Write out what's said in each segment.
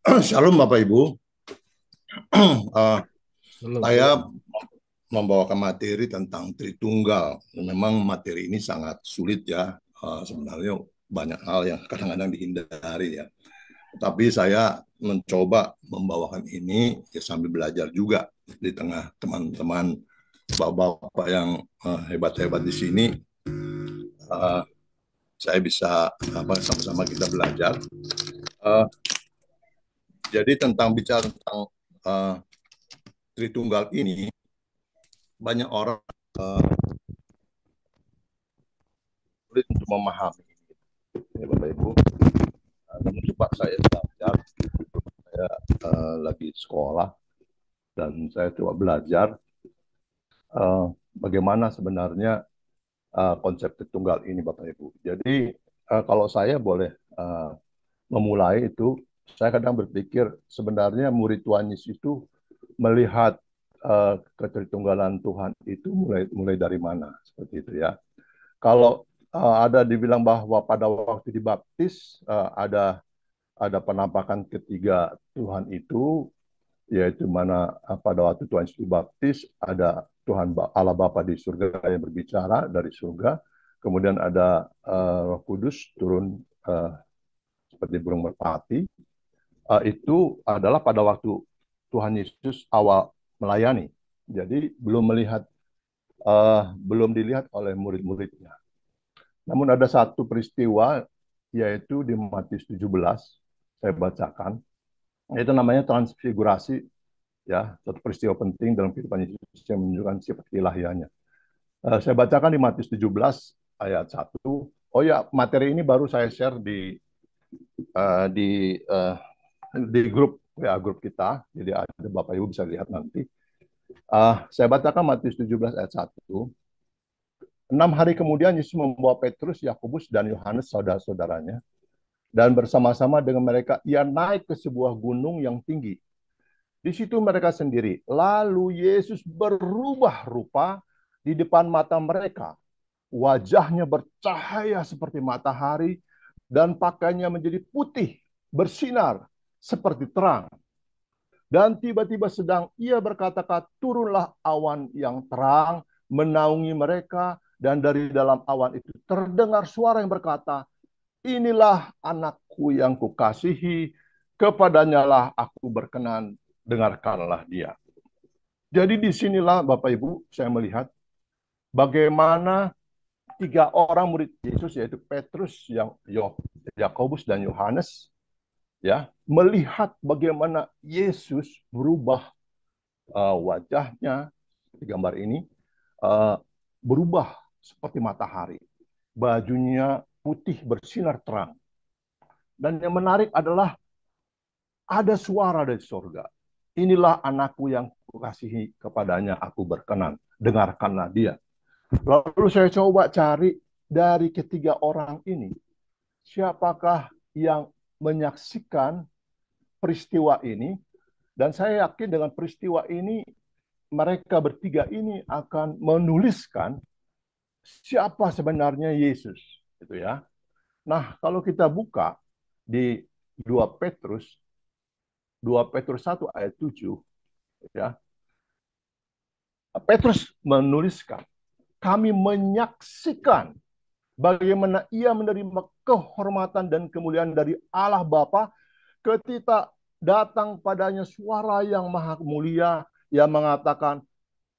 Shalom Bapak Ibu. Eh, Belum, saya belum. membawakan materi tentang Tritunggal. Memang materi ini sangat sulit ya. Sebenarnya banyak hal yang kadang-kadang dihindari ya. Tapi saya mencoba membawakan ini ya sambil belajar juga di tengah teman-teman bapak-bapak yang hebat-hebat di sini. Eh, saya bisa sama-sama kita belajar. Eh, jadi tentang bicara tentang eh, Tritunggal ini banyak orang sulit untuk memahami ya Bapak Ibu. Namun coba saya belajar, saya lagi sekolah dan saya coba belajar uh, bagaimana sebenarnya konsep Tritunggal ini Bapak Ibu. Jadi kalau saya boleh uh, memulai itu, saya kadang berpikir sebenarnya murid Tuhan Yesus itu melihat ketritunggalan Tuhan itu mulai mulai dari mana seperti itu ya. Kalau ada dibilang bahwa pada waktu dibaptis ada penampakan ketiga Tuhan itu, yaitu mana pada waktu Tuhan Yesus dibaptis ada Tuhan Allah Bapa di surga yang berbicara dari surga, kemudian ada Roh Kudus turun seperti burung merpati. Itu adalah pada waktu Tuhan Yesus awal melayani. Jadi belum dilihat oleh murid-muridnya. Namun ada satu peristiwa yaitu di Matius 17 saya bacakan, itu namanya transfigurasi ya, satu peristiwa penting dalam kehidupan Yesus yang menunjukkan sifat ilahiannya. Saya bacakan di Matius 17 ayat 1. Oh ya, materi ini baru saya share uh, di uh, di grup kita, jadi ada Bapak Ibu bisa lihat nanti. Saya bacakan Matius 17 ayat 1. 6 hari kemudian Yesus membawa Petrus, Yakobus, dan Yohanes saudara-saudaranya, dan bersama-sama dengan mereka ia naik ke sebuah gunung yang tinggi. Di situ mereka sendiri. Lalu Yesus berubah rupa di depan mata mereka. Wajahnya bercahaya seperti matahari dan pakaiannya menjadi putih, bersinar seperti terang. Dan tiba-tiba sedang ia berkata-kata, turunlah awan yang terang menaungi mereka, dan dari dalam awan itu terdengar suara yang berkata, inilah anakku yang kukasihi, kepadanya lah aku berkenan, dengarkanlah dia. Jadi disinilah Bapak Ibu saya melihat bagaimana tiga orang murid Yesus yaitu Petrus, Yakobus dan Yohanes ya melihat bagaimana Yesus berubah wajahnya di gambar ini uh, berubah seperti matahari, bajunya putih bersinar terang, dan yang menarik adalah ada suara dari surga. Inilah anakku yang kukasihi, kepadanya aku berkenan, dengarkanlah dia. Lalu saya coba cari dari ketiga orang ini, siapakah yang menyaksikan peristiwa ini, dan saya yakin dengan peristiwa ini mereka bertiga ini akan menuliskan siapa sebenarnya Yesus, gitu ya. Nah, kalau kita buka di 2 Petrus 1 ayat 7 ya. Petrus menuliskan, kami menyaksikan bagaimana ia menerima kehormatan dan kemuliaan dari Allah Bapa ketika datang padanya suara yang maha mulia yang mengatakan,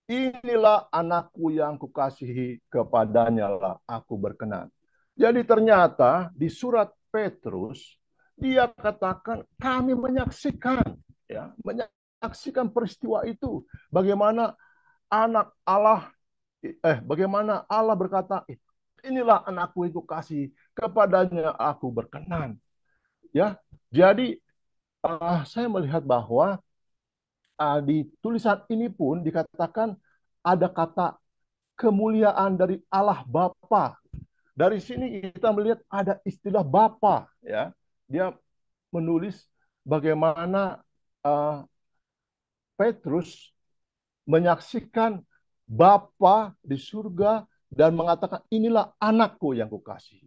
inilah anakku yang kukasihi, kepadanya lah aku berkenan. Jadi ternyata di surat Petrus dia katakan kami menyaksikan ya, menyaksikan peristiwa itu, bagaimana anak Allah bagaimana Allah berkata, inilah anakku yang kukasihi, kepadanya aku berkenan. Ya, jadi saya melihat bahwa di tulisan ini pun dikatakan ada kata kemuliaan dari Allah Bapa. Dari sini kita melihat ada istilah Bapa, ya. Dia menulis bagaimana uh, Petrus menyaksikan Bapa di surga dan mengatakan inilah anakku yang kukasihi.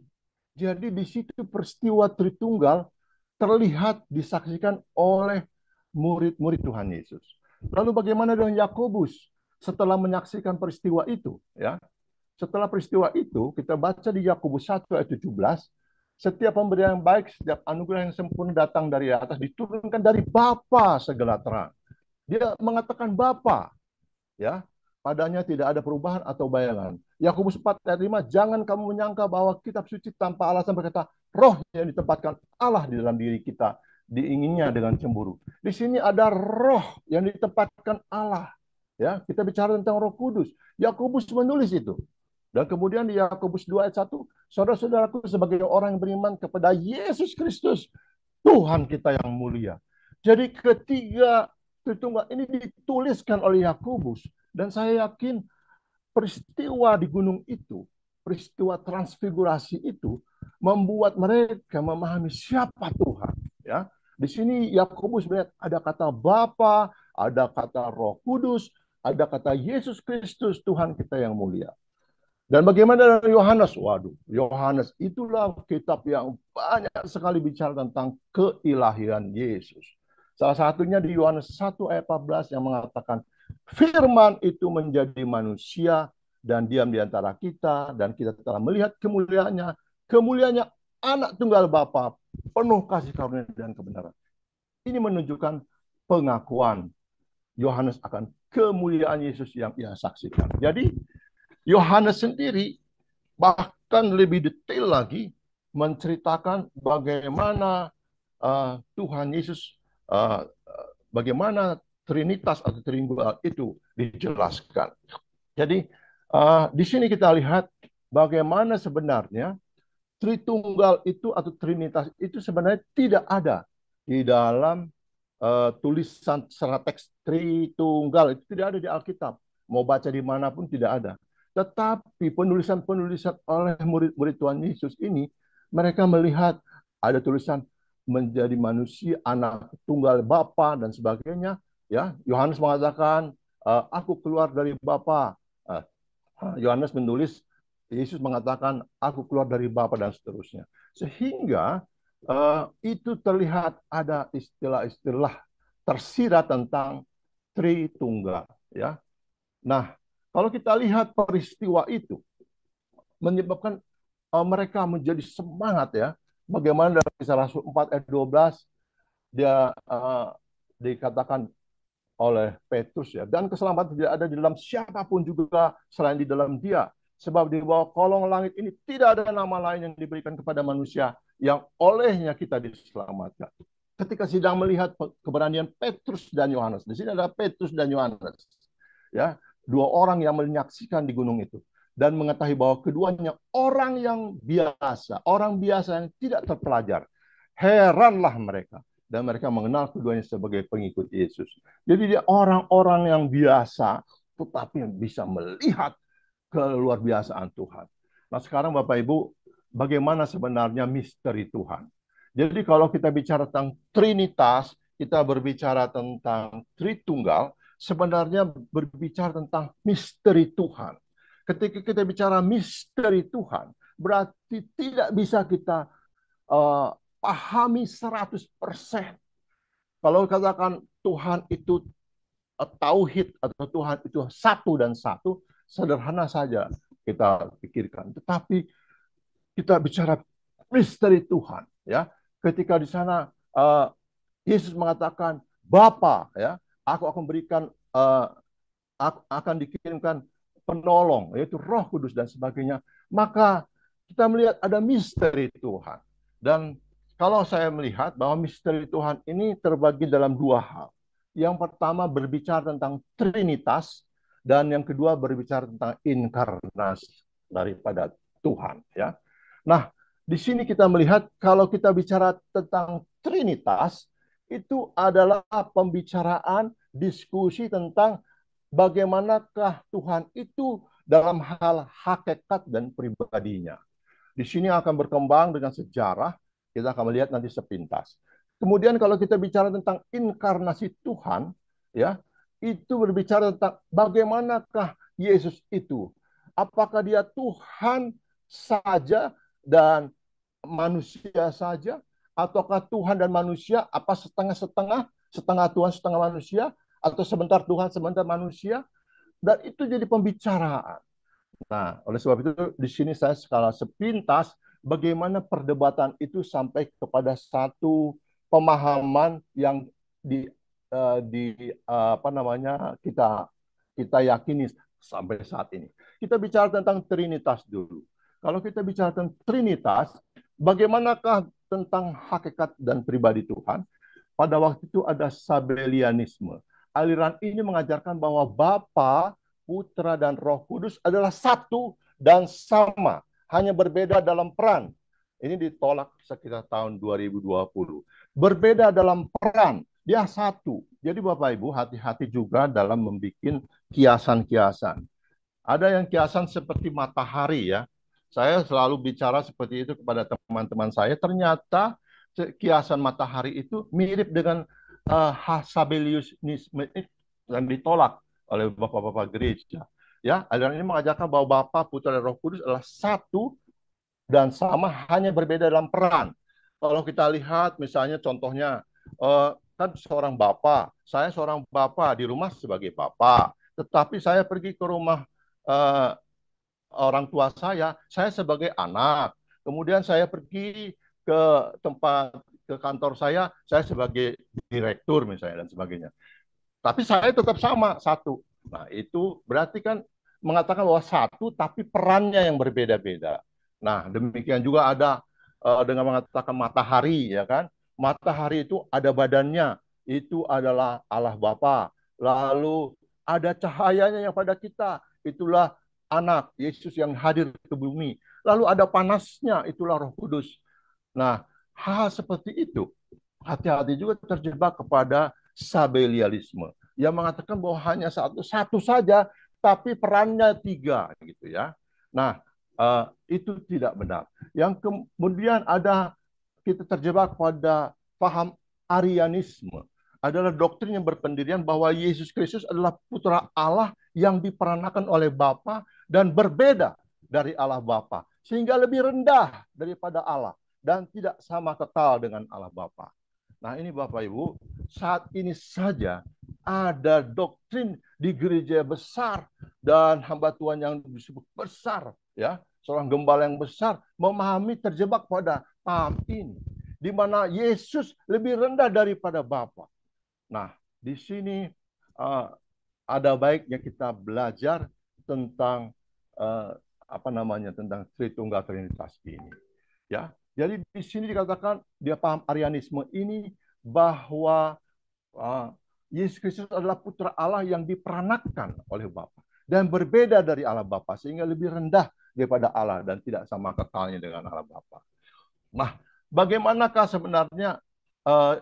Jadi di situ peristiwa Tritunggal terlihat disaksikan oleh murid-murid Tuhan Yesus. Lalu bagaimana dengan Yakobus setelah menyaksikan peristiwa itu? Ya, setelah peristiwa itu, kita baca di Yakobus 1 ayat 17, setiap pemberian yang baik, setiap anugerah yang sempurna datang dari atas, diturunkan dari Bapa segala terang. Dia mengatakan Bapa, ya, padanya tidak ada perubahan atau bayangan. Yakobus 4 ayat 5, jangan kamu menyangka bahwa kitab suci tanpa alasan berkata, roh yang ditempatkan Allah di dalam diri kita, diinginnya dengan cemburu. Di sini ada roh yang ditempatkan Allah. Ya, kita bicara tentang Roh Kudus. Yakobus menulis itu. Dan kemudian di Yakobus 2 ayat 1, saudara-saudaraku sebagai orang yang beriman kepada Yesus Kristus, Tuhan kita yang mulia. Jadi ketiga Tritunggal ini dituliskan oleh Yakobus. Dan saya yakin peristiwa di gunung itu, peristiwa transfigurasi itu, membuat mereka memahami siapa Tuhan. Ya, di sini Yakobus melihat ada kata Bapa, ada kata Roh Kudus, ada kata Yesus Kristus, Tuhan kita yang mulia. Dan bagaimana dengan Yohanes? Waduh, Yohanes itulah kitab yang banyak sekali bicara tentang keilahian Yesus. Salah satunya di Yohanes 1 ayat 14 yang mengatakan, Firman itu menjadi manusia dan diam di antara kita, dan kita telah melihat kemuliaannya, kemuliaannya anak tunggal Bapa, penuh kasih karunia dan kebenaran. Ini menunjukkan pengakuan Yohanes akan kemuliaan Yesus yang ia saksikan. Jadi, Yohanes sendiri bahkan lebih detail lagi menceritakan bagaimana Tuhan Yesus, bagaimana Trinitas atau Tritunggal itu dijelaskan. Jadi di sini kita lihat bagaimana sebenarnya Tritunggal itu atau Trinitas itu sebenarnya tidak ada di dalam tulisan secara teks Tritunggal, itu tidak ada di Alkitab. Mau baca dimanapun tidak ada. Tetapi penulisan-penulisan oleh murid-murid Tuhan Yesus ini, mereka melihat ada tulisan menjadi manusia, anak tunggal Bapa dan sebagainya. Ya, Yohanes mengatakan, aku keluar dari Bapa. Yohanes menulis, Yesus mengatakan, aku keluar dari Bapa dan seterusnya. Sehingga itu terlihat ada istilah-istilah tersirat tentang Tritunggal. Ya, nah, kalau kita lihat peristiwa itu menyebabkan mereka menjadi semangat ya. Bagaimana dalam Kisah Rasul 4 ayat 12 dia dikatakan oleh Petrus ya, dan keselamatan tidak ada di dalam siapapun juga selain di dalam Dia. Sebab di bawah kolong langit ini tidak ada nama lain yang diberikan kepada manusia yang olehnya kita diselamatkan. Ketika sedang melihat keberanian Petrus dan Yohanes, di sini ada Petrus dan Yohanes. Ya, dua orang yang menyaksikan di gunung itu dan mengetahui bahwa keduanya orang biasa yang tidak terpelajar. Heranlah mereka dan mereka mengenal keduanya sebagai pengikut Yesus. Jadi dia orang-orang yang biasa tetapi yang bisa melihat keluar biasaan Tuhan. Nah, sekarang Bapak Ibu, bagaimana sebenarnya misteri Tuhan? Jadi kalau kita bicara tentang Trinitas, kita berbicara tentang Tritunggal, sebenarnya berbicara tentang misteri Tuhan. Ketika kita bicara misteri Tuhan, berarti tidak bisa kita pahami 100%. Kalau katakan Tuhan itu tauhid atau Tuhan itu satu dan satu, sederhana saja kita pikirkan. Tetapi kita bicara misteri Tuhan, ya. Ketika di sana Yesus mengatakan, Bapa, ya, aku akan berikan akan dikirimkan penolong, yaitu Roh Kudus dan sebagainya. Maka kita melihat ada misteri Tuhan. Dan kalau saya melihat bahwa misteri Tuhan ini terbagi dalam dua hal. Yang pertama berbicara tentang Trinitas, dan yang kedua berbicara tentang inkarnasi daripada Tuhan. Ya. Nah, di sini kita melihat kalau kita bicara tentang Trinitas, itu adalah pembicaraan diskusi tentang bagaimanakah Tuhan itu dalam hal hakikat dan pribadinya. Di sini akan berkembang dengan sejarah, kita akan melihat nanti sepintas. Kemudian kalau kita bicara tentang inkarnasi Tuhan, ya, itu berbicara tentang bagaimanakah Yesus itu. Apakah dia Tuhan saja dan manusia saja, Ataukah Tuhan dan manusia apa setengah-setengah, setengah Tuhan, setengah manusia, atau sebentar Tuhan, sebentar manusia? Dan itu jadi pembicaraan. Nah, oleh sebab itu di sini saya skala sepintas bagaimana perdebatan itu sampai kepada satu pemahaman yang apa namanya kita yakini sampai saat ini. Kita bicara tentang Trinitas dulu. Kalau kita bicara tentang Trinitas, bagaimanakah tentang hakikat dan pribadi Tuhan? Pada waktu itu ada Sabellianisme. Aliran ini mengajarkan bahwa Bapa, Putra, dan Roh Kudus adalah satu dan sama, hanya berbeda dalam peran. Ini ditolak sekitar tahun 2020. Berbeda dalam peran, dia satu. Jadi Bapak Ibu hati-hati juga dalam membuat kiasan-kiasan. Ada yang kiasan seperti matahari ya. Saya selalu bicara seperti itu kepada teman-teman saya. Ternyata kiasan matahari itu mirip dengan Sabellianisme yang ditolak oleh bapak-bapak gereja. Ya, aliran ini mengajarkan bahwa Bapa, Putra, dan Roh Kudus adalah satu dan sama, hanya berbeda dalam peran. Kalau kita lihat misalnya contohnya, kan seorang bapak, saya seorang bapak di rumah sebagai bapak, tetapi saya pergi ke rumah orang tua saya sebagai anak. Kemudian saya pergi ke tempat ke kantor saya sebagai direktur misalnya dan sebagainya. Tapi saya tetap sama satu. Nah, itu berarti kan mengatakan bahwa satu tapi perannya yang berbeda-beda. Nah, demikian juga ada dengan mengatakan matahari ya kan. Matahari itu ada badannya, itu adalah Allah Bapa. Lalu ada cahayanya yang pada kita, itulah anak Yesus yang hadir ke bumi. Lalu ada panasnya, itulah Roh Kudus. Nah, hal seperti itu hati-hati juga terjebak kepada Sabellianisme yang mengatakan bahwa hanya satu saja, tapi perannya tiga, gitu ya. Nah, itu tidak benar. Yang kemudian ada kita terjebak pada paham Arianisme, adalah doktrin yang berpendirian bahwa Yesus Kristus adalah Putra Allah yang diperanakan oleh Bapa dan berbeda dari Allah Bapa, sehingga lebih rendah daripada Allah dan tidak sama kekal dengan Allah Bapa. Nah, ini Bapak Ibu, saat ini saja ada doktrin di gereja besar dan hamba Tuhan yang disebut besar, ya, seorang gembala yang besar memahami terjebak pada paham ini, di mana Yesus lebih rendah daripada Bapa. Nah, di sini ada baiknya kita belajar tentang apa namanya, tentang Tritunggal Trinitas ini, ya. Jadi di sini dikatakan dia paham Arianisme ini bahwa Yesus Kristus adalah Putra Allah yang diperanakan oleh Bapa dan berbeda dari Allah Bapa, sehingga lebih rendah daripada Allah dan tidak sama kekalnya dengan Allah Bapa. Nah, bagaimanakah sebenarnya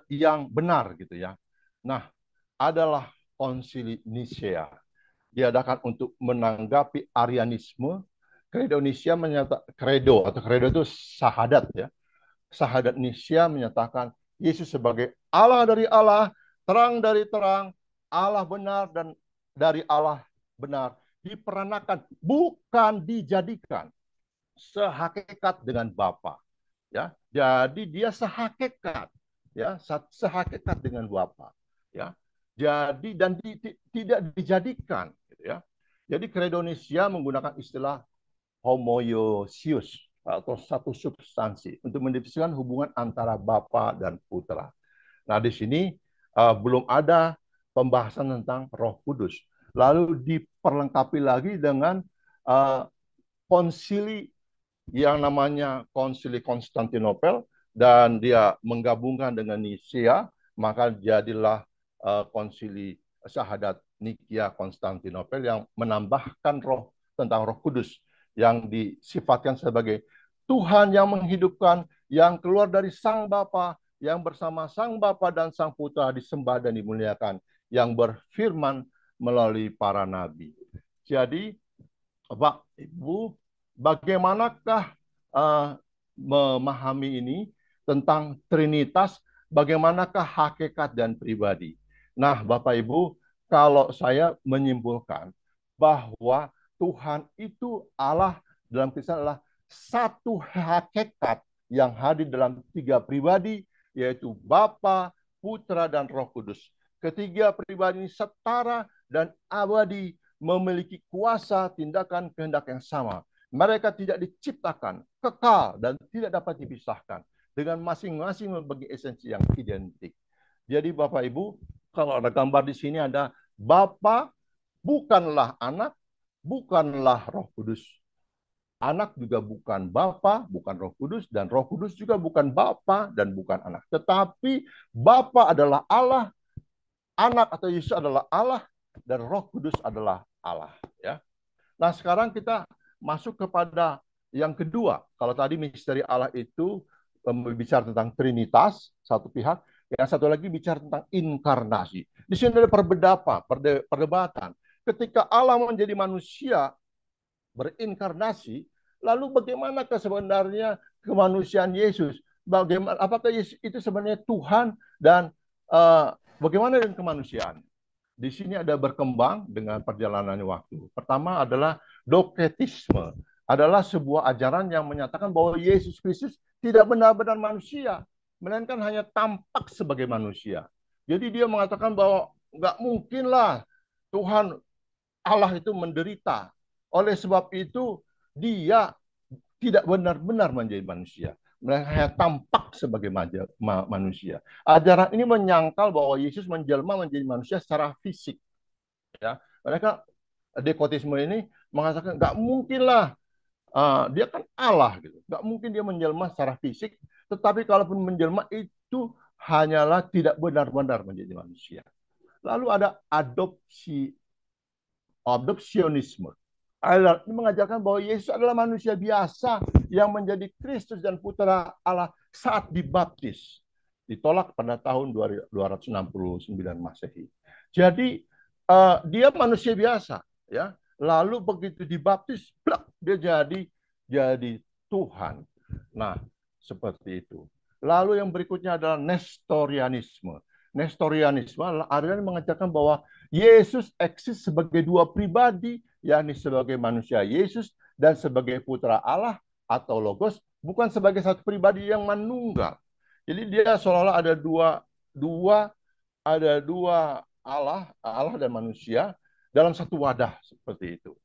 yang benar gitu ya? Nah, adalah Konsili Nicea diadakan untuk menanggapi Arianisme. Credo Nicea menyatakan, credo itu syahadat ya. Syahadat Nicea menyatakan Yesus sebagai Allah dari Allah, terang dari terang, Allah benar dan dari Allah benar, diperanakan, bukan dijadikan, sehakikat dengan Bapa. Ya, jadi dia sehakikat, ya, sehakikat dengan Bapa. Ya, jadi dan tidak dijadikan, gitu ya. Jadi Credo Nicea menggunakan istilah homoiousios atau satu substansi untuk mendefinisikan hubungan antara Bapa dan Putra. Nah, di sini belum ada pembahasan tentang Roh Kudus. Lalu diperlengkapi lagi dengan konsili yang namanya Konsili Konstantinopel, dan dia menggabungkan dengan Nicea, maka jadilah konsili syahadat Nikia Konstantinopel yang menambahkan tentang Roh Kudus yang disifatkan sebagai Tuhan yang menghidupkan, yang keluar dari Sang Bapa, yang bersama Sang Bapa dan Sang Putra disembah dan dimuliakan, yang berfirman melalui para nabi. Jadi, Bapak, Ibu, bagaimanakah memahami ini tentang Trinitas, bagaimanakah hakikat dan pribadi? Nah, Bapak Ibu, kalau saya menyimpulkan bahwa Tuhan itu Allah dalam Kristus adalah satu hakikat yang hadir dalam tiga pribadi, yaitu Bapa, Putra, dan Roh Kudus. Ketiga pribadi ini setara dan abadi, memiliki kuasa tindakan kehendak yang sama. Mereka tidak diciptakan, kekal, dan tidak dapat dipisahkan, dengan masing-masing membagi esensi yang identik. Jadi Bapak Ibu, kalau ada gambar di sini ada Bapa, bukanlah anak, bukanlah Roh Kudus. Anak juga bukan Bapa, bukan Roh Kudus, dan Roh Kudus juga bukan Bapa dan bukan anak. Tetapi Bapa adalah Allah, anak atau Yesus adalah Allah, dan Roh Kudus adalah Allah. Ya. Nah sekarang kita masuk kepada yang kedua. Kalau tadi misteri Allah itu bicara tentang Trinitas, satu pihak. Yang satu lagi bicara tentang inkarnasi. Di sini ada perdebatan. Ketika Allah menjadi manusia, berinkarnasi, lalu bagaimanakah sebenarnya kemanusiaan Yesus? Bagaimana, apakah Yesus itu sebenarnya Tuhan, dan bagaimana dengan kemanusiaan? Di sini ada berkembang dengan perjalanan waktu. Pertama adalah doketisme, adalah sebuah ajaran yang menyatakan bahwa Yesus Kristus tidak benar-benar manusia, melainkan hanya tampak sebagai manusia. Jadi dia mengatakan bahwa nggak mungkinlah Tuhan Allah itu menderita. Oleh sebab itu dia tidak benar-benar menjadi manusia. Mereka hanya tampak sebagai manusia. Ajaran ini menyangkal bahwa Yesus menjelma menjadi manusia secara fisik. Ya, mereka dekotisme ini mengatakan nggak mungkinlah, dia kan Allah gitu, nggak mungkin dia menjelma secara fisik. Tetapi kalaupun menjelma itu hanyalah tidak benar-benar menjadi manusia. Lalu ada adopsionisme. Allah mengajarkan bahwa Yesus adalah manusia biasa yang menjadi Kristus dan Putra Allah saat dibaptis. Ditolak pada tahun 269 Masehi. Jadi dia manusia biasa, ya. Lalu begitu dibaptis, dia jadi Tuhan. Nah, seperti itu. Lalu yang berikutnya adalah Nestorianisme. Nestorianisme adalah aliran mengajarkan bahwa Yesus eksis sebagai dua pribadi, yakni sebagai manusia Yesus dan sebagai putra Allah atau Logos, bukan sebagai satu pribadi yang manunggal. Jadi dia seolah-olah ada dua Allah dan manusia dalam satu wadah seperti itu.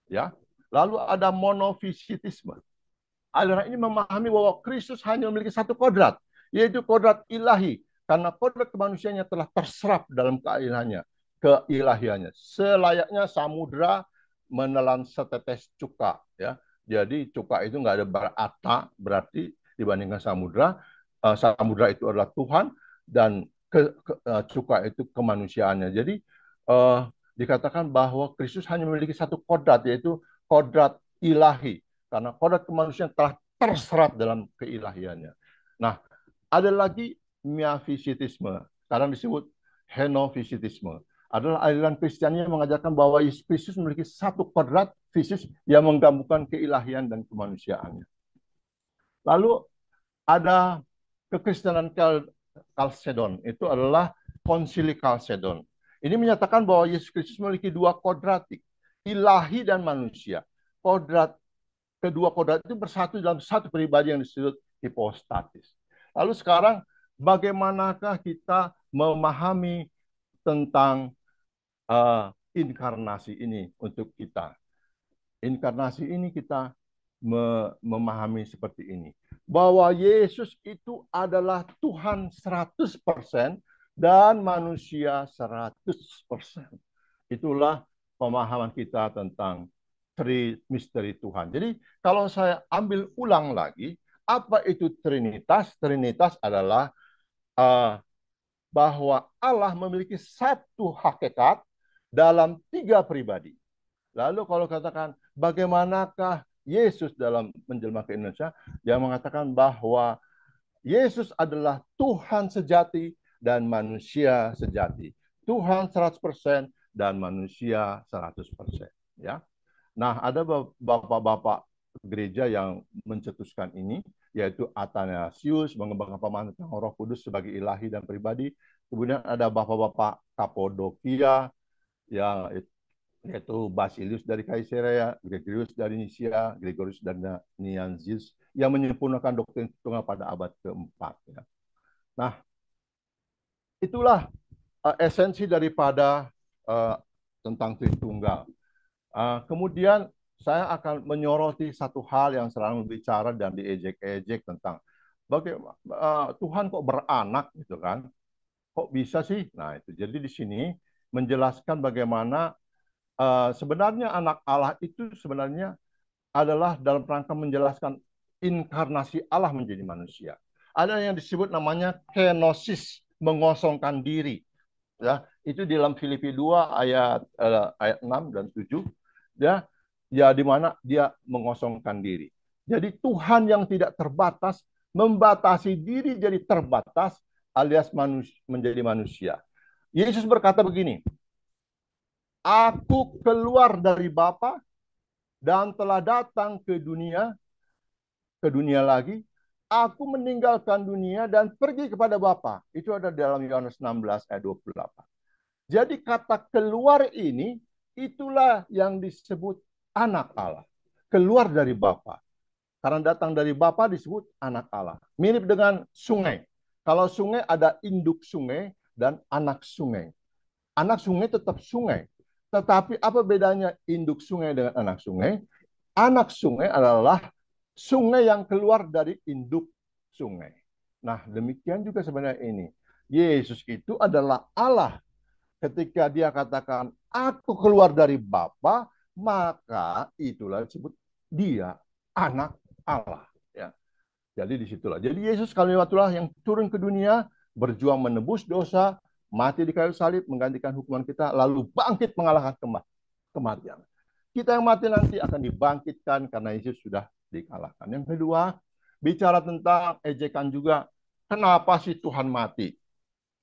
Ya. Lalu ada monofisitisme. Aliran ini memahami bahwa Kristus hanya memiliki satu kodrat, yaitu kodrat ilahi, karena kodrat kemanusiaannya telah terserap dalam keilahiannya. Selayaknya samudra menelan setetes cuka. Ya. Jadi cuka itu nggak ada berarti dibandingkan samudra. Samudra itu adalah Tuhan, dan cuka itu kemanusiaannya. Jadi dikatakan bahwa Kristus hanya memiliki satu kodrat, yaitu kodrat ilahi, karena kodrat kemanusiaan telah terserap dalam keilahiannya. Nah, ada lagi miafisitisme, sekarang disebut henofisitisme. Adalah aliran Kristiani yang mengajarkan bahwa Yesus Kristus memiliki satu kodrat fisis yang menggabungkan keilahian dan kemanusiaannya. Lalu ada kekristenan Kalsedon, itu adalah konsili Kalsedon. Ini menyatakan bahwa Yesus Kristus memiliki dua kodratik, ilahi dan manusia. Kedua kodrat itu bersatu dalam satu pribadi yang disebut hipostatis. Lalu sekarang bagaimanakah kita memahami tentang inkarnasi ini untuk kita? Inkarnasi ini kita memahami seperti ini, bahwa Yesus itu adalah Tuhan 100% dan manusia 100%. Itulah pemahaman kita tentang misteri Tuhan. Jadi kalau saya ambil ulang lagi, apa itu Trinitas? Trinitas adalah bahwa Allah memiliki satu hakikat dalam tiga pribadi. Lalu kalau katakan bagaimanakah Yesus dalam menjelma ke Indonesia, yang mengatakan bahwa Yesus adalah Tuhan sejati dan manusia sejati. Tuhan 100% dan manusia 100%. Ya. Nah, ada bapak-bapak gereja yang mencetuskan ini, yaitu Athanasius mengembangkan pemahaman tentang Roh Kudus sebagai ilahi dan pribadi. Kemudian ada bapak-bapak Kapodokia, yang yaitu Basilius dari Kaisarea, Gregorius dari Nisia, Gregorius dari Nazianzus, yang menyempurnakan doktrin Tritunggal pada abad keempat. Ya. Nah, itulah esensi daripada tentang Tritunggal. Kemudian saya akan menyoroti satu hal yang selalu bicara dan diejek-ejek tentang bagaimana Tuhan kok beranak gitu kan? Kok bisa sih? Nah, itu. Jadi di sini menjelaskan bagaimana sebenarnya anak Allah itu sebenarnya adalah dalam rangka menjelaskan inkarnasi Allah menjadi manusia. Ada yang disebut namanya kenosis, mengosongkan diri. Ya, itu di dalam Filipi 2 ayat 6 dan 7. Ya, ya di mana dia mengosongkan diri. Jadi Tuhan yang tidak terbatas membatasi diri jadi terbatas alias menjadi manusia. Yesus berkata begini, Aku keluar dari Bapa dan telah datang ke dunia lagi. Aku meninggalkan dunia dan pergi kepada Bapa. Itu ada dalam Yohanes 16 ayat 28. Jadi kata keluar ini, itulah yang disebut anak Allah. Keluar dari Bapa. Karena datang dari Bapa disebut anak Allah. Mirip dengan sungai. Kalau sungai ada induk sungai dan anak sungai. Anak sungai tetap sungai. Tetapi apa bedanya induk sungai dengan anak sungai? Anak sungai adalah sungai yang keluar dari induk sungai. Nah, demikian juga sebenarnya ini. Yesus itu adalah Allah. Ketika dia katakan, aku keluar dari Bapa, maka itulah disebut dia anak Allah. Ya. Jadi disitulah. Jadi Yesus kali itulah yang turun ke dunia, berjuang menebus dosa, mati di kayu salib, menggantikan hukuman kita, lalu bangkit mengalahkan kematian. Kita yang mati nanti akan dibangkitkan karena Yesus sudah dikalahkan. Yang kedua, bicara tentang ejekan juga, kenapa sih Tuhan mati?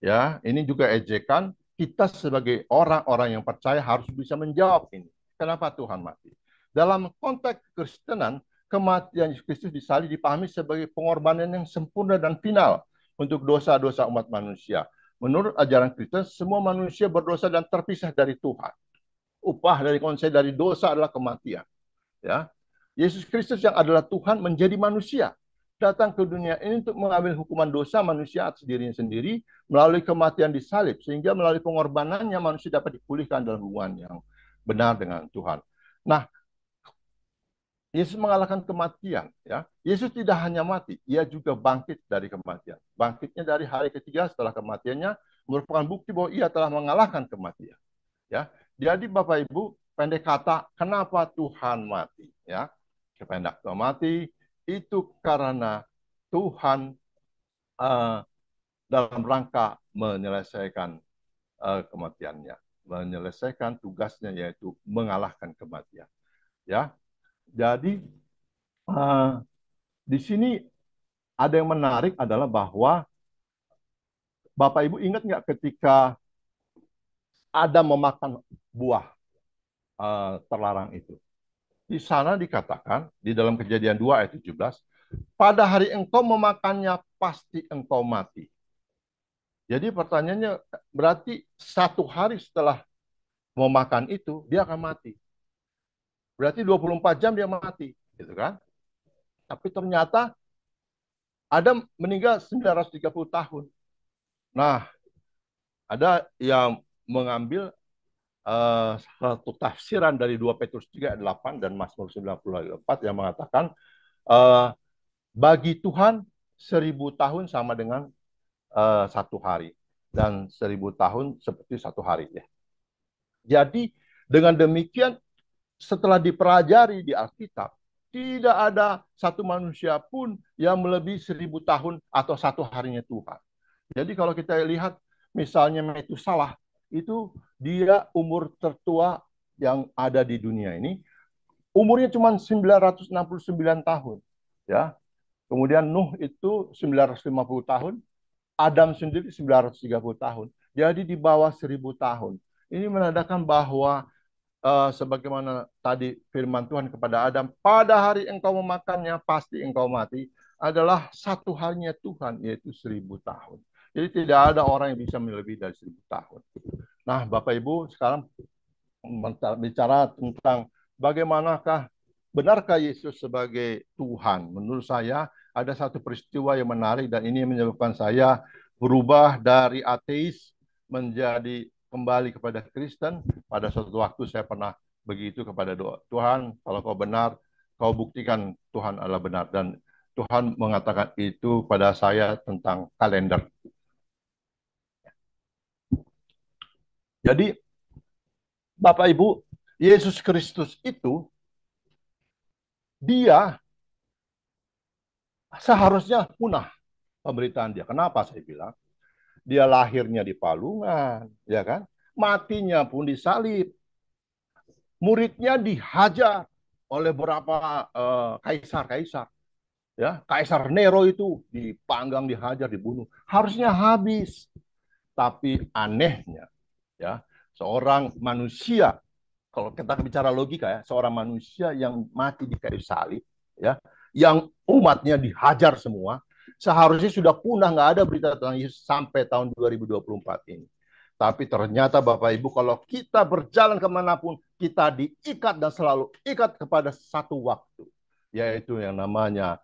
Ya, ini juga ejekan. Kita sebagai orang-orang yang percaya harus bisa menjawab ini. Kenapa Tuhan mati? Dalam konteks Kristenan, kematian Yesus Kristus disalib dipahami sebagai pengorbanan yang sempurna dan final untuk dosa-dosa umat manusia. Menurut ajaran Kristen, semua manusia berdosa dan terpisah dari Tuhan. Upah dari konsep dari dosa adalah kematian. Ya, Yesus Kristus yang adalah Tuhan menjadi manusia, datang ke dunia ini untuk mengambil hukuman dosa manusia atas dirinya sendiri melalui kematian di salib, sehingga melalui pengorbanannya manusia dapat dipulihkan dalam hubungan yang benar dengan Tuhan. Nah, Yesus mengalahkan kematian. Ya, Yesus tidak hanya mati, ia juga bangkit dari kematian. Bangkitnya dari hari ketiga setelah kematiannya merupakan bukti bahwa ia telah mengalahkan kematian. Ya, jadi Bapak Ibu, pendek kata, kenapa Tuhan mati? Ya, pendek kata mati itu karena Tuhan dalam rangka menyelesaikan kematiannya, menyelesaikan tugasnya yaitu mengalahkan kematian. Ya, jadi di sini ada yang menarik adalah bahwa Bapak Ibu ingat nggak ketika Adam memakan buah terlarang itu? Di sana dikatakan, di dalam Kejadian 2 ayat 17, pada hari engkau memakannya, pasti engkau mati. Jadi pertanyaannya, berarti 1 hari setelah memakan itu, dia akan mati. Berarti 24 jam dia mati. Gitu kan? Tapi ternyata Adam meninggal 930 tahun. Nah, ada yang mengambil satu tafsiran dari 2 Petrus 3 ayat 8 dan Mazmur 94 yang mengatakan bagi Tuhan 1000 tahun sama dengan 1 hari dan 1000 tahun seperti 1 hari ya. Jadi dengan demikian setelah dipelajari di Alkitab tidak ada satu manusia pun yang melebihi 1000 tahun atau 1 harinya Tuhan. Jadi kalau kita lihat misalnya Metusalah itu dia umur tertua yang ada di dunia ini umurnya cuma 969 tahun ya. Kemudian Nuh itu 950 tahun, Adam sendiri 930 tahun. Jadi di bawah 1000 tahun. Ini menandakan bahwa sebagaimana tadi firman Tuhan kepada Adam, pada hari engkau memakannya pasti engkau mati, adalah 1 harinya Tuhan, yaitu 1000 tahun. Jadi tidak ada orang yang bisa melebihi dari 1000 tahun. Nah, Bapak Ibu, sekarang bicara tentang bagaimanakah benarkah Yesus sebagai Tuhan? Menurut saya ada satu peristiwa yang menarik dan ini menyebabkan saya berubah dari ateis menjadi kembali kepada Kristen. Pada suatu waktu saya pernah begitu kepada doa, Tuhan, kalau kau benar, kau buktikan Tuhan adalah benar. Dan Tuhan mengatakan itu pada saya tentang kalender. Jadi, Bapak Ibu, Yesus Kristus itu, dia seharusnya punah pemberitaan dia. Kenapa saya bilang? Dia lahirnya di palungan, ya kan? Matinya pun disalib. Muridnya dihajar oleh beberapa kaisar-kaisar. Ya, Kaisar Nero itu dipanggang, dihajar, dibunuh. Harusnya habis. Tapi anehnya, ya, seorang manusia, kalau kita bicara logika ya, seorang manusia yang mati di kayu salib, ya, yang umatnya dihajar semua, seharusnya sudah punah, nggak ada berita tentang Yesus sampai tahun 2024 ini. Tapi ternyata Bapak Ibu, kalau kita berjalan kemanapun, kita diikat dan selalu ikat kepada satu waktu, yaitu yang namanya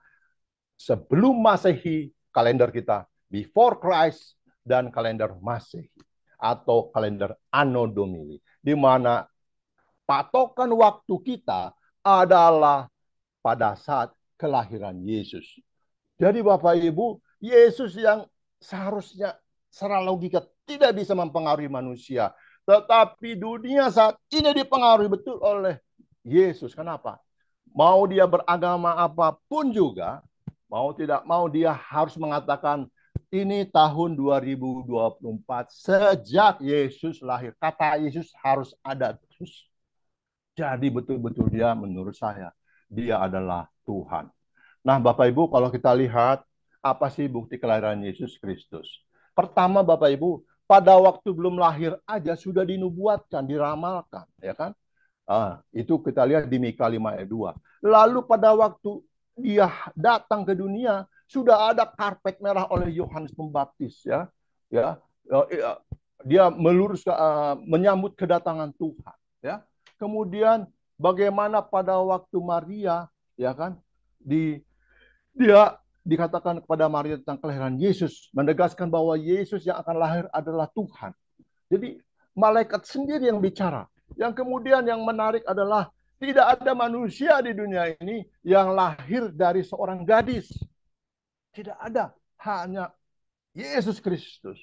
sebelum Masehi, kalender kita before Christ, dan kalender Masehi atau kalender Anno Domini, di mana patokan waktu kita adalah pada saat kelahiran Yesus. Jadi Bapak Ibu, Yesus yang seharusnya secara logika tidak bisa mempengaruhi manusia, tetapi dunia saat ini dipengaruhi betul oleh Yesus. Kenapa? Mau dia beragama apapun juga, mau tidak mau dia harus mengatakan ini tahun 2024 sejak Yesus lahir. Kata Yesus harus ada terus. Jadi betul-betul dia menurut saya, dia adalah Tuhan. Nah Bapak Ibu, kalau kita lihat, apa sih bukti kelahiran Yesus Kristus? Pertama Bapak Ibu, pada waktu belum lahir aja sudah dinubuatkan, diramalkan. Ya kan? Itu kita lihat di Mika 5 ayat 2. Lalu pada waktu dia datang ke dunia, sudah ada karpet merah oleh Yohanes Pembaptis. Ya, dia menyambut kedatangan Tuhan. Ya, kemudian bagaimana pada waktu Maria, ya kan, dia dikatakan kepada Maria tentang kelahiran Yesus, menegaskan bahwa Yesus yang akan lahir adalah Tuhan. Jadi malaikat sendiri yang bicara. Yang kemudian yang menarik adalah tidak ada manusia di dunia ini yang lahir dari seorang gadis. Tidak ada, hanya Yesus Kristus.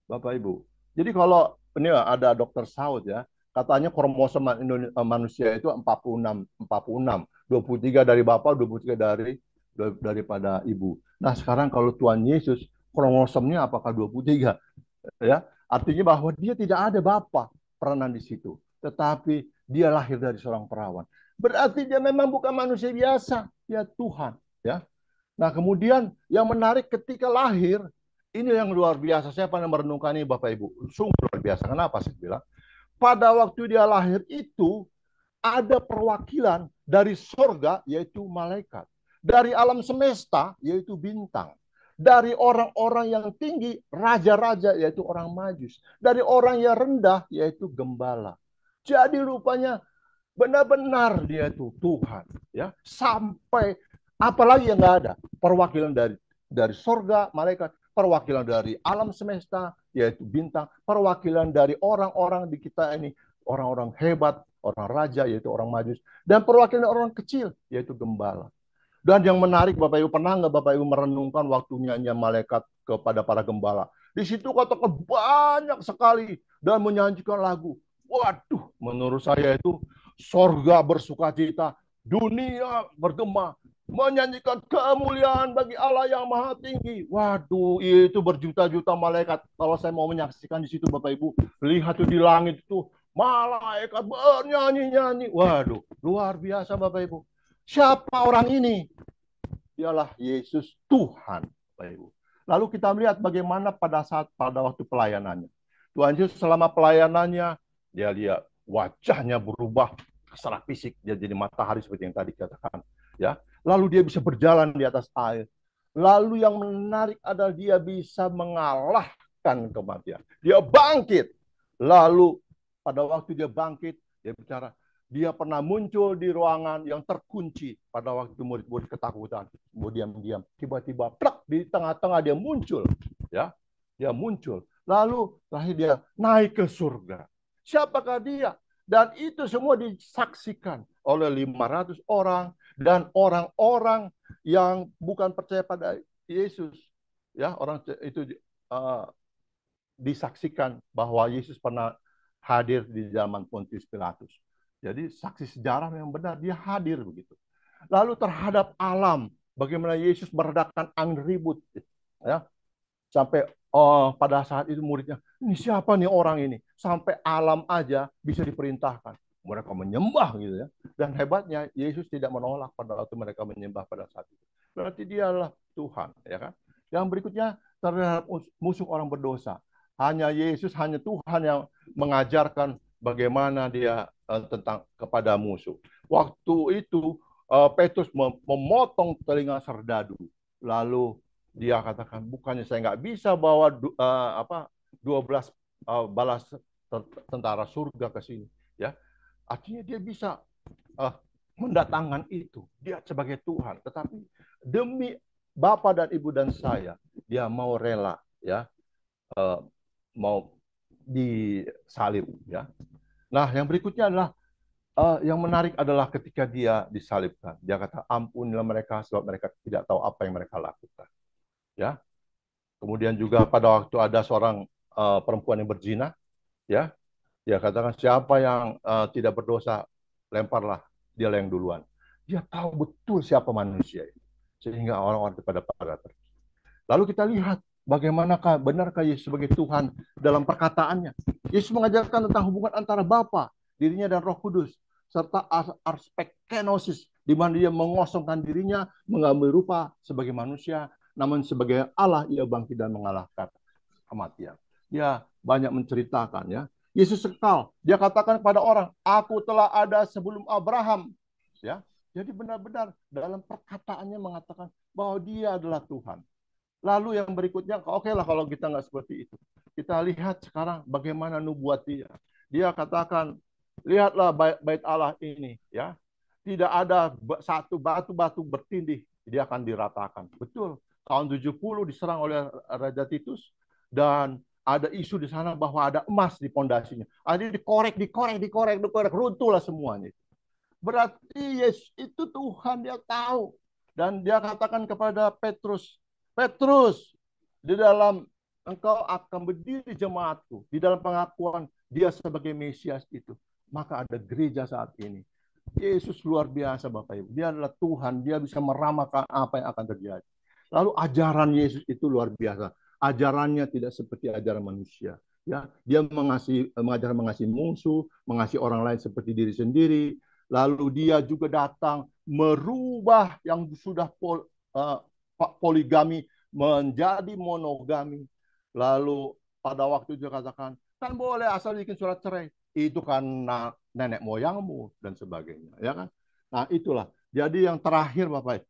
Bapak Ibu. Jadi kalau ini ada dokter Saud ya, katanya kromosom manusia itu 46, 23 dari bapak, 23 daripada ibu. Nah, sekarang kalau Tuhan Yesus kromosomnya apakah 23? Ya, artinya bahwa dia tidak ada bapak peranan di situ, tetapi dia lahir dari seorang perawan. Berarti dia memang bukan manusia biasa, ya Tuhan, ya. Nah, kemudian yang menarik ketika lahir, ini yang luar biasa. Saya pernah merenungkan ini Bapak Ibu. Sungguh luar biasa. Kenapa saya bilang? Pada waktu dia lahir itu, ada perwakilan dari sorga, yaitu malaikat. Dari alam semesta, yaitu bintang. Dari orang-orang yang tinggi, raja-raja, yaitu orang majus. Dari orang yang rendah, yaitu gembala. Jadi rupanya benar-benar dia itu Tuhan. Ya, sampai apalagi yang nggak ada. Perwakilan dari sorga, malaikat. Perwakilan dari alam semesta, yaitu bintang. Perwakilan dari orang-orang di kita ini, orang-orang hebat, orang raja, yaitu orang majus. Dan perwakilan orang kecil, yaitu gembala. Dan yang menarik, Bapak Ibu, pernah nggak Bapak Ibu merenungkan waktu nyanyian malaikat kepada para gembala? Di situ katakan banyak sekali dan menyanyikan lagu. Waduh, menurut saya itu sorga bersukacita, dunia bergema, menyanyikan kemuliaan bagi Allah yang maha tinggi. Waduh, itu berjuta-juta malaikat. Kalau saya mau menyaksikan di situ, Bapak Ibu, lihat tuh di langit itu malaikat bernyanyi-nyanyi. Waduh, luar biasa Bapak Ibu. Siapa orang ini? Dialah Yesus Tuhan, Bapak Ibu. Lalu kita melihat bagaimana pada waktu pelayanannya. Tuhan Yesus selama pelayanannya, dia lihat wajahnya berubah secara fisik, dia jadi matahari seperti yang tadi katakan. Ya, lalu dia bisa berjalan di atas air. Lalu yang menarik adalah dia bisa mengalahkan kematian. Dia bangkit. Lalu pada waktu dia bangkit, dia bicara, Dia pernah muncul di ruangan yang terkunci pada waktu murid-murid ketakutan. Kemudian diam, tiba-tiba plak di tengah-tengah dia muncul, ya. Dia muncul. Lalu terakhir dia naik ke surga. Siapakah dia? Dan itu semua disaksikan oleh 500 orang dan orang-orang yang bukan percaya pada Yesus. Ya, orang itu disaksikan bahwa Yesus pernah hadir di zaman Pontius Pilatus. Jadi saksi sejarah yang benar, dia hadir begitu. Lalu terhadap alam, bagaimana Yesus meredakan angin ribut, ya, sampai pada saat itu muridnya, ini siapa nih orang ini? Sampai alam aja bisa diperintahkan. Mereka menyembah gitu ya. Dan hebatnya Yesus tidak menolak pada waktu mereka menyembah pada saat itu. Berarti dia adalah Tuhan, ya kan? Yang berikutnya terhadap musuh orang berdosa. Hanya Yesus, hanya Tuhan yang mengajarkan bagaimana dia tentang kepada musuh. Waktu itu Petrus memotong telinga serdadu. Lalu dia katakan, bukannya saya nggak bisa bawa 12 balas tentara surga ke sini, ya. Artinya dia bisa mendatangkan itu. Dia sebagai Tuhan, tetapi demi Bapa dan Ibu dan saya, dia mau rela, ya, mau disalib, ya. Nah, yang berikutnya adalah yang menarik adalah ketika dia disalibkan. Dia kata, ampunilah mereka sebab mereka tidak tahu apa yang mereka lakukan. Ya. Kemudian juga pada waktu ada seorang perempuan yang berzina, ya, dia katakan siapa yang tidak berdosa lemparlah dia yang duluan. Dia tahu betul siapa manusia itu, sehingga orang-orang pada pergi. Lalu kita lihat bagaimanakah benarkah Yesus sebagai Tuhan dalam perkataannya. Yesus mengajarkan tentang hubungan antara Bapa, dirinya dan Roh Kudus, serta aspek kenosis, di mana dia mengosongkan dirinya, mengambil rupa sebagai manusia, namun sebagai Allah ia bangkit dan mengalahkan kematian. Dia banyak menceritakan, ya. Yesus kekal. Dia katakan kepada orang, aku telah ada sebelum Abraham. Ya. Jadi benar-benar dalam perkataannya mengatakan bahwa dia adalah Tuhan. Lalu yang berikutnya, oke lah kalau kita nggak seperti itu. Kita lihat sekarang bagaimana nubuat dia. Dia katakan, lihatlah bait Allah ini, ya. Tidak ada satu batu-batu bertindih, dia akan diratakan. Betul. Tahun 70 diserang oleh Raja Titus dan ada isu di sana bahwa ada emas di pondasinya. Ada dikorek, runtuhlah semuanya. Berarti Yesus itu Tuhan, dia tahu. Dan dia katakan kepada Petrus, Petrus, di dalam engkau akan berdiri jemaatku, di dalam pengakuan dia sebagai Mesias itu. Maka ada gereja saat ini. Yesus luar biasa Bapak Ibu. Dia adalah Tuhan, dia bisa meramalkan apa yang akan terjadi. Lalu ajaran Yesus itu luar biasa. Ajarannya tidak seperti ajaran manusia. Ya, dia mengajar mengasihi musuh, mengasihi orang lain seperti diri sendiri. Lalu dia juga datang merubah yang sudah poligami menjadi monogami. Lalu pada waktu dia katakan, kan boleh asal bikin surat cerai. Itu karena nenek moyangmu dan sebagainya, ya kan? Nah, itulah. Jadi yang terakhir Bapak,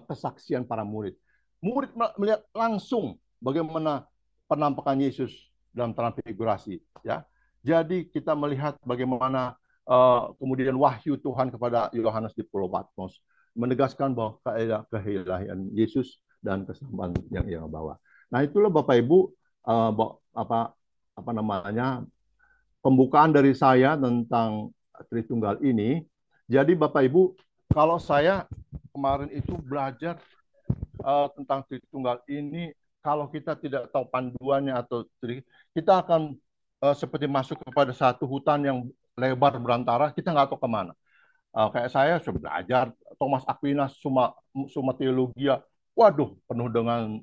kesaksian para murid. Murid melihat langsung bagaimana penampakan Yesus dalam transfigurasi, ya. Jadi kita melihat bagaimana kemudian wahyu Tuhan kepada Yohanes di Pulau Patmos menegaskan bahwa keilahian Yesus dan kesamaan yang ia bawa. Nah, itulah Bapak Ibu apa namanya pembukaan dari saya tentang Tritunggal ini. Jadi Bapak Ibu, kalau saya kemarin itu belajar tentang Tritunggal ini, kalau kita tidak tahu panduannya atau kita akan seperti masuk kepada satu hutan yang lebar berantara, kita nggak tahu kemana. Kayak saya sudah belajar Thomas Aquinas, Summa Theologia, waduh, penuh dengan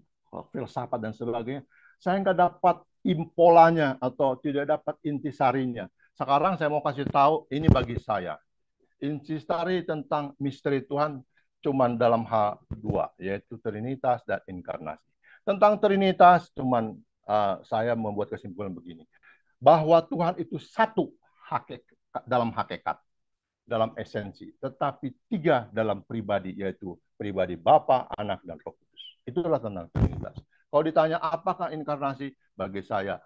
filsafat dan sebagainya. Saya nggak dapat impolannya atau tidak dapat intisarinya. Sekarang saya mau kasih tahu, ini bagi saya. Intisari tentang misteri Tuhan cuman dalam hal dua, yaitu Trinitas dan Inkarnasi. Tentang Trinitas, cuman saya membuat kesimpulan begini, bahwa Tuhan itu satu dalam hakikat, dalam esensi, tetapi tiga dalam pribadi, yaitu pribadi Bapa, Anak, dan Roh Kudus. Itulah tentang Trinitas. Kalau ditanya apakah inkarnasi, bagi saya,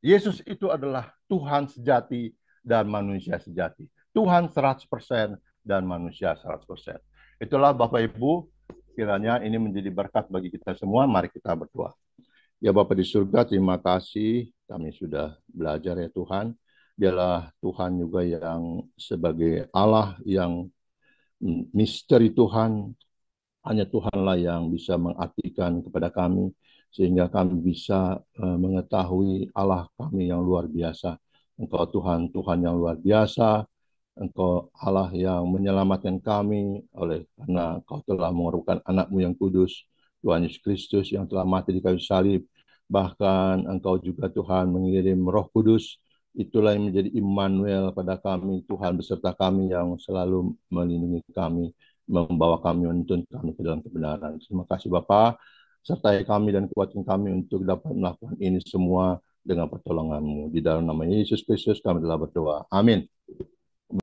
Yesus itu adalah Tuhan sejati dan manusia sejati. Tuhan 100% dan manusia 100%. Itulah Bapak Ibu, kiranya ini menjadi berkat bagi kita semua. Mari kita berdoa. Ya Bapa di surga, terima kasih kami sudah belajar ya Tuhan. Dialah Tuhan juga yang sebagai Allah yang misteri Tuhan. Hanya Tuhanlah yang bisa mengartikan kepada kami sehingga kami bisa mengetahui Allah kami yang luar biasa. Engkau Tuhan, Tuhan yang luar biasa. Engkau Allah yang menyelamatkan kami oleh karena Engkau telah mengeluarkan anakmu yang kudus, Tuhan Yesus Kristus yang telah mati di kayu salib. Bahkan Engkau juga Tuhan mengirim Roh Kudus. Itulah yang menjadi Immanuel pada kami, Tuhan beserta kami yang selalu melindungi kami, membawa kami, menuntun kami ke dalam kebenaran. Terima kasih Bapa, sertai kami dan kuatkan kami untuk dapat melakukan ini semua dengan pertolongan-Mu. Di dalam nama Yesus Kristus kami telah berdoa. Amin.